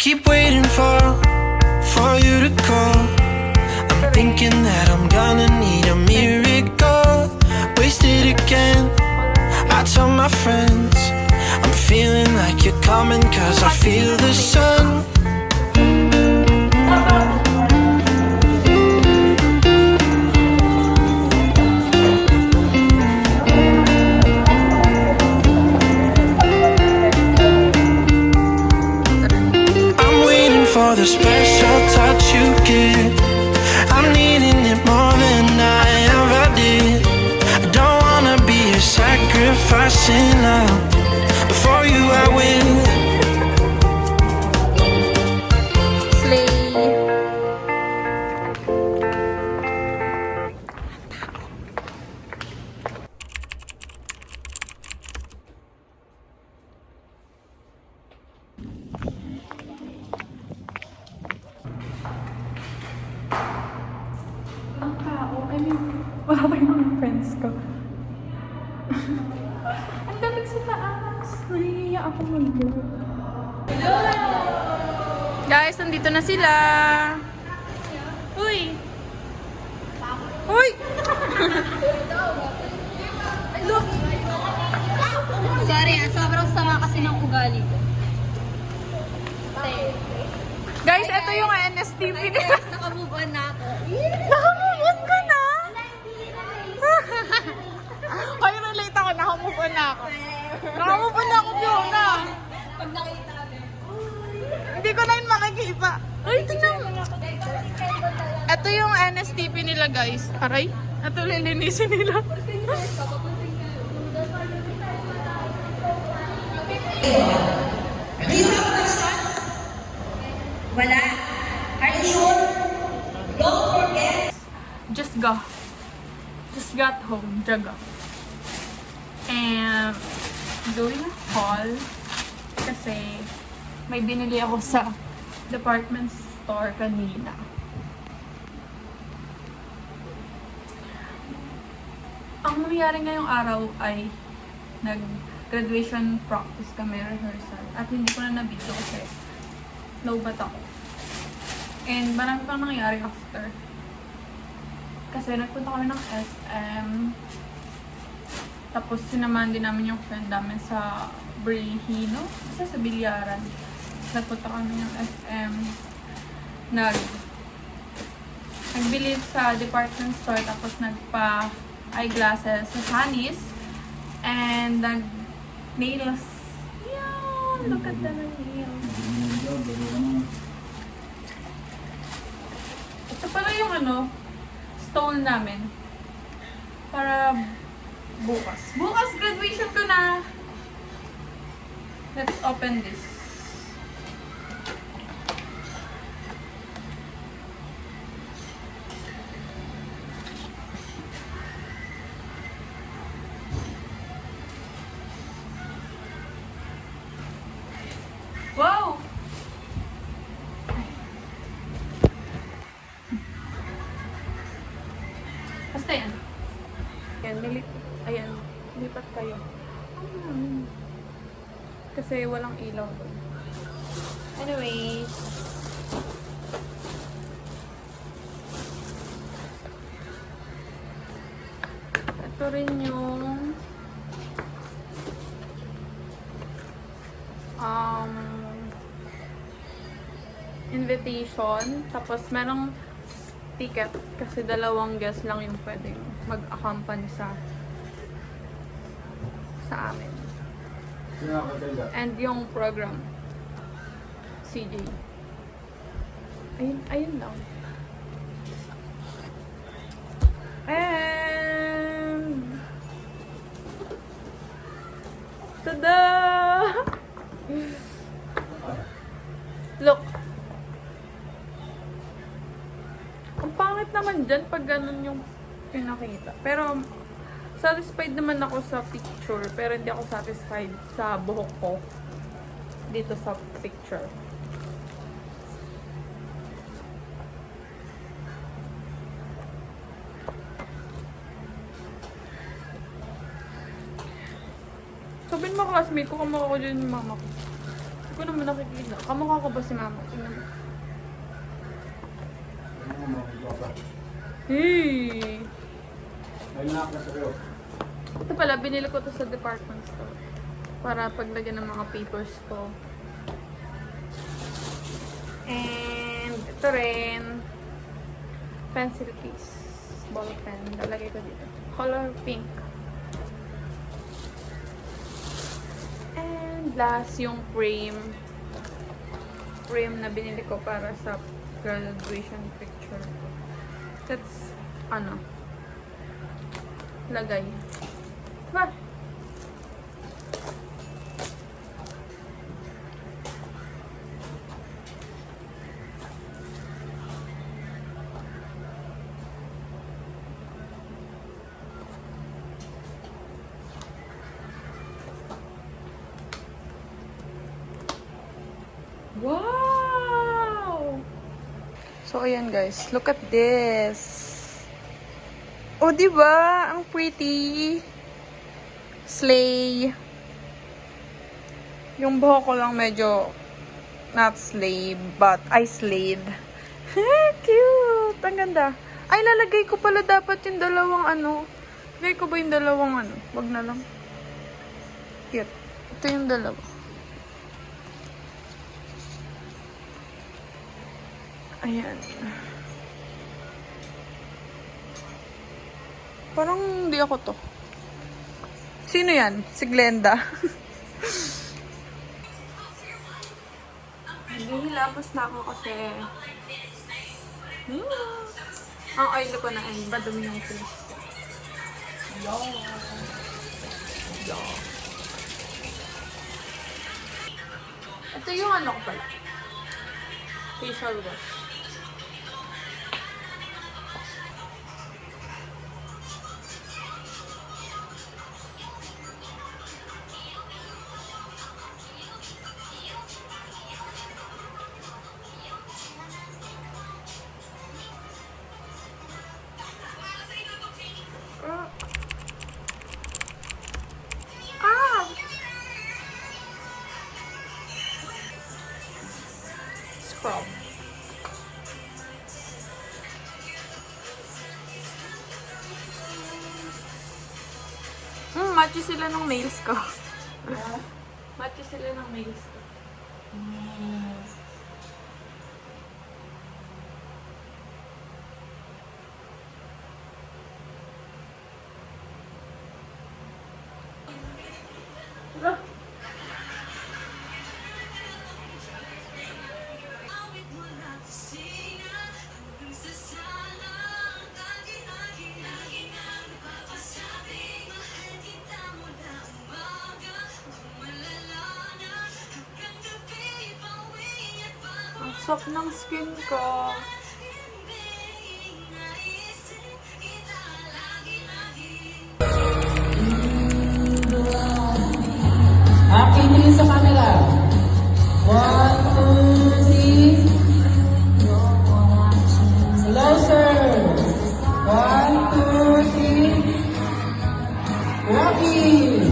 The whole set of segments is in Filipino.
keep waiting for you to call. I'm thinking that I'm gonna need a miracle. Wasted again. I tell my friends I'm feeling like you're coming, 'cause I feel the sun. I'm waiting for the special touch you give. I'm needing it more than I ever did. I don't wanna be a sacrificing love. Before you I will. Slay. Ang tao, I mean, wala pa yung mga friends ko. Ang daming sa taas. Nahihiya ako mag-vlog. Guys, nandito na sila. Uy! Uy! Look! Sorry, sobrang sama kasi ng ugali ko. Guys, ito yung NSTP nila. Naka-move on na ako. Naka-move on ka na? Ay, relate ako. Naka-move on na ako. Naka-move on na ako, Fiona. Pag nakita kami. Hindi ko na yun makikita. Ay, tingnan mo. Ito yung NSTP nila, guys. Aray. Ito lilinisin nila. Do you have questions? Wala. Are you sure? Don't forget. Just got home. Jaga. And doing a haul kasi may binili ako sa department store kanina. Ang nangyari ngayong araw ay nag-graduation practice kami, rehearsal. At hindi ko na na-video kasi low-bat ako. And marami pang nangyari after. Kasi nagpunta kami ng SM. Tapos sinamahan din namin yung friend namin sa Brihino. Kasi sa Bilyaran. Nagpunta kami ng SM. Nagbili sa department store. Tapos nagpa eyeglasses sa Hanis. And nag-nails. Yan! Look at the nails. Ito pala yung stole namin. Para bukas. Bukas, graduation ko na. Let's open this. Wow! Basta yan. Ayan, lipat kayo. Kasi walang ilaw doon. Anyways. Ito rin yung invitation. Tapos merong ticket kasi dalawang guest lang yung pwedeng mag-accompany sa amin. And yung program CJ. Ayun lang. And tada! Look. Ang pangit naman dyan pag ganun yung pinakita. Pero satisfied naman ako sa picture. Pero hindi ako satisfied sa buhok ko dito sa picture. Sabihin mo classmate ko, kamukha ko dyan yung mama ko. Hindi ko naman nakikita. Kamukha ko ba si mama? Tingnan mo. Hey! Ito pala, binili ko to sa department store. Para paglagyan ng mga papers ko. And ito rin. Pencil case. Ball pen. Lalagay ko dito. Color pink. And last, yung frame. Frame na binili ko para sa graduation picture. That's, ano, lagay. Ba? Wow! So, ayan guys. Look at this. Oh, diba? Ang pretty. Slay. Yung buhok ko lang medyo not slay, but I slayed. Cute! Ang ganda. Ay, lalagay ko pala dapat yung dalawang ano. Lagay ko ba yung dalawang ano? Wag na lang. Cute. Ito yung dalawa. Ayan. Parang hindi ako to. Sino yan? Si Glenda. Nahihilamos na ako kasi ang oil ko na ay madumi yung face ko. Ito yung ano ko pala. Facial wash. Scrub. Match sila ng nails ko. Match sila ng nails ko. Ang soft ng skin ko. Tingin sa camera. 1, 2, 3. Closer. 1, 2, 3. Walking.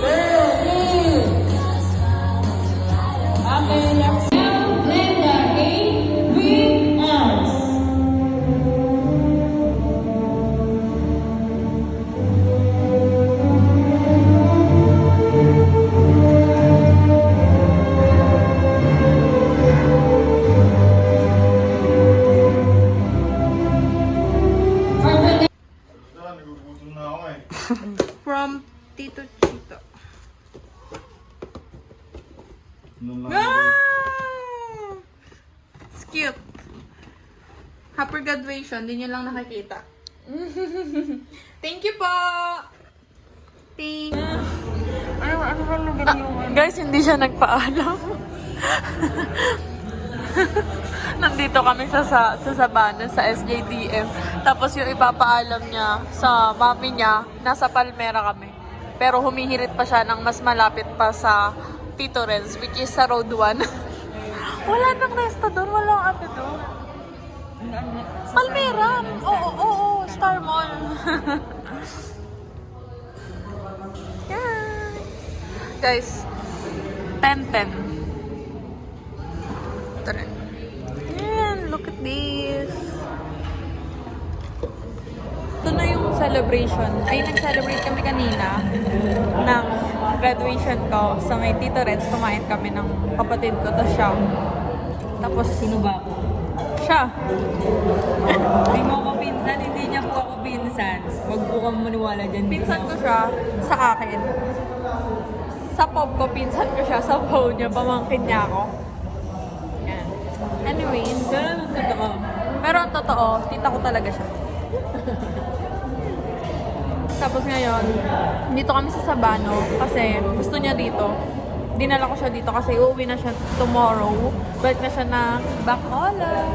Girl, please. Okay, next. Now, Glenda A. with arms. Nagugutom na ako eh. From Tito Chito. Nung lang Wow! It's cute. Happy graduation. Di nyo lang nakikita. Thank you po! Thank Ano ba lugar yung guys, hindi siya nagpaalam. Nandito kami sa Sabana, sa SJDM. Tapos yung ipapaalam niya sa mami niya, nasa Palmera kami. Pero humihirit pa siya ng mas malapit pa sa Tito Renz, which is sa Road 1. Wala nang resto doon, walang ano doon. Palmera! Oo, Star Mall. Yeah. Guys, 10-10. Ito rin. Ayan, look at this. Ito na yung celebration. Ay, nag-celebrate kami kanina ng graduation ko. So, may Tito Reds, kumain kami ng kapatid ko. Tapos siya. Tapos, Sino ba ako? siya. Hindi mo ako pinsan, hindi niya po ako pinsan. Huwag po kang maniwala dyan. Pinsan ko siya sa akin. Sa pop ko, pinsan ko siya. Sa phone niya, pamangkin niya ako. Yan. Anyways, Pero anong totoo? pero ang totoo, tita ko talaga siya. Tapos ngayon, dito kami sa Sabano kasi gusto niya dito. Dinala ko siya dito kasi uuwi na siya tomorrow. Balik na siya ng Bacolod.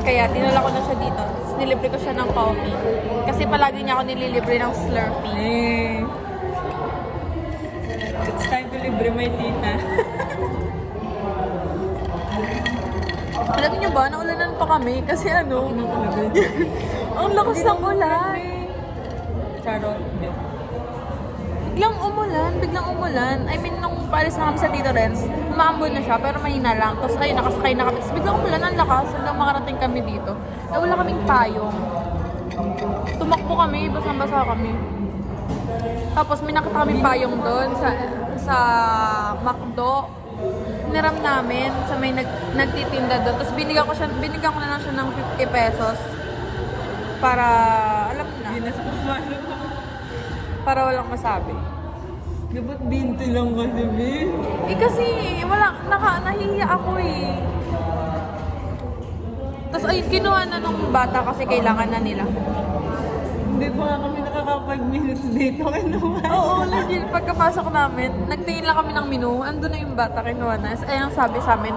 Kaya dinala ko na siya dito. Tapos nilibre ko siya ng coffee. Kasi palagi niya ako nililibre ng Slurpee. It's time to libre my tita. Alam niyo ba, naulanan pa kami kasi ano, Ano talaga? ang lakas ng ulan. Charot. Biglang umulan. I mean, nung paalis na kami sa Tito Renz, umaambon na siya, pero mahina lang. Tapos ayun, nakasakay na kami. Tapos biglang umulan, ang lakas, hanggang makarating kami dito. Eh, wala kaming payong. Tumakbo kami, basang-basa kami. Tapos may nakita kaming payong doon sa McDo. Niram namin sa may nagtitinda doon. Tapos binigyan ko na lang siya ng 50 pesos. Para, alam mo na, Hindi na sa kumalo. para walang masabi. Dapat 20 lang kasi, babe. Eh kasi, nahihiya ako eh. Tapos ay, kinuha na nung bata kasi kailangan na nila. Hindi pa nga kami nakaka 5 minutes dito. Kinuha. Oo, legit. Pagkapasok namin, nagtingin lang kami ng menu, andun na yung bata kinuha na. Ay, ang sabi sa amin,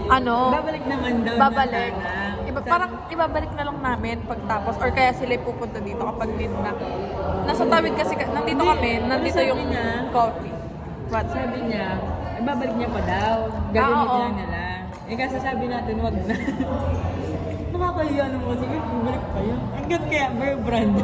Babalik naman daw. babalik. na sana. Parang ibabalik na lang namin pagtapos or kaya sila pupunta dito kapag need na. Nasa tawid kasi, nandito kami, nandito sabi yung niya? coffee. What? Sabi niya, ibabalik niya pa daw. Gagamitin oo. lang nila. Eh kasi sabi natin, wag na. Nakakahiya naman kasi, ibalik pa yun. Hanggang kaya, Bear Brand.